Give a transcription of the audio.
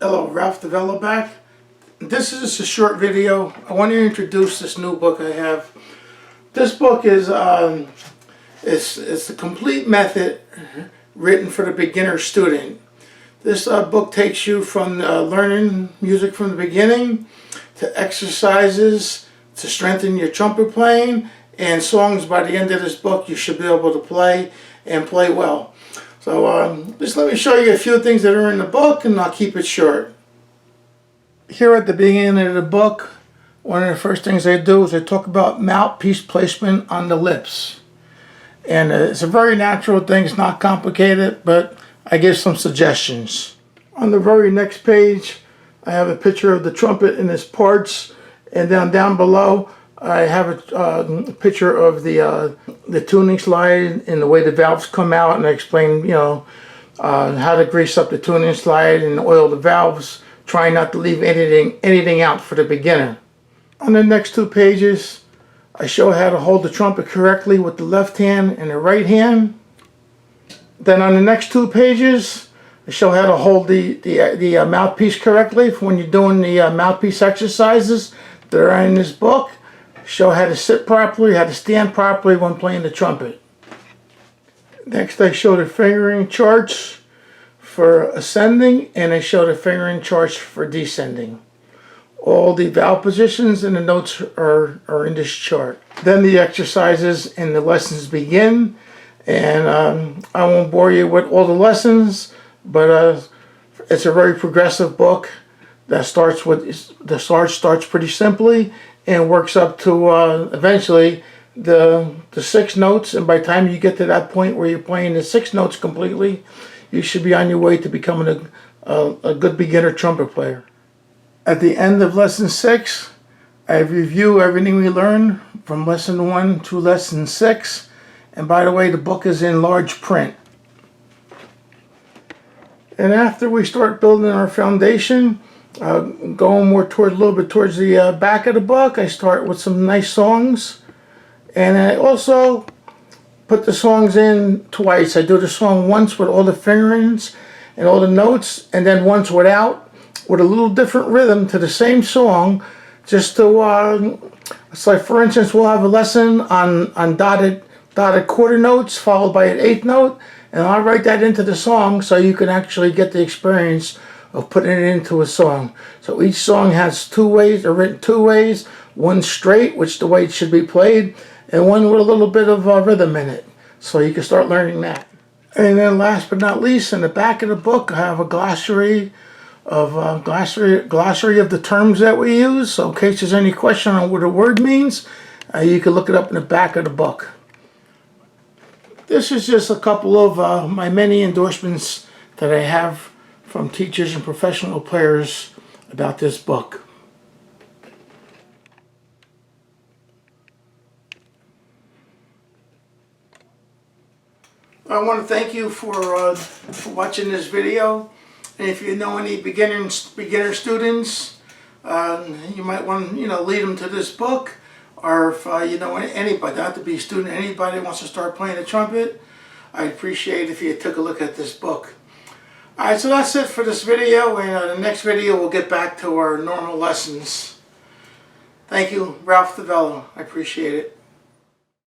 Hello, Ralph Davella back. This is just a short video. I want to introduce this new book I have. This book is it's a complete method written for the beginner student. This book takes you from learning music from the beginning to exercises to strengthen your trumpet playing and songs. By the end of this book you should be able to play and play well. So just let me show you a few things that are in the book and I'll keep it short. Here at the beginning of the book, one of the first things I do is I talk about mouthpiece placement on the lips. And it's a very natural thing, it's not complicated, but I give some suggestions. On the very next page, I have a picture of the trumpet and its parts, and down below I have a picture of the tuning slide and the way the valves come out, and I explain, how to grease up the tuning slide and oil the valves, trying not to leave anything out for the beginner. On the next two pages, I show how to hold the trumpet correctly with the left hand and the right hand. Then on the next two pages, I show how to hold the mouthpiece correctly for when you're doing the mouthpiece exercises that are in this book. Show how to sit properly, how to stand properly when playing the trumpet. Next I show the fingering charts for ascending, and I show the fingering charts for descending. All the valve positions and the notes are in this chart. Then the exercises and the lessons begin, and I won't bore you with all the lessons, but it's a very progressive book that starts pretty simply and works up to eventually the 6 notes, and by the time you get to that point where you're playing the 6 notes completely, you should be on your way to becoming a good beginner trumpet player. At the end of lesson 6, I review everything we learned from lesson 1 to lesson 6, and by the way, the book is in large print. And after we start building our foundation, going more a little bit towards the back of the book, I start with some nice songs, and I also put the songs in twice. I do the song once with all the fingerings and all the notes, and then once without, with a little different rhythm to the same song, just to it's like, for instance, we'll have a lesson on dotted quarter notes followed by an 8th note, and I'll write that into the song so you can actually get the experience of putting it into a song. So each song has 2 ways, they're written 2 ways, one straight, which the way it should be played, and one with a little bit of rhythm in it. So you can start learning that. And then last but not least, in the back of the book, I have a glossary of the terms that we use. So in case there's any question on what a word means, you can look it up in the back of the book. This is just a couple of my many endorsements that I have from teachers and professional players about this book. I want to thank you for watching this video, and if you know any beginner students, you might want to lead them to this book, or if you know anybody, not to be a student, anybody wants to start playing the trumpet, I'd appreciate if you took a look at this book. Alright, so that's it for this video, and the next video we'll get back to our normal lessons. Thank you, Ralph Davella. I appreciate it.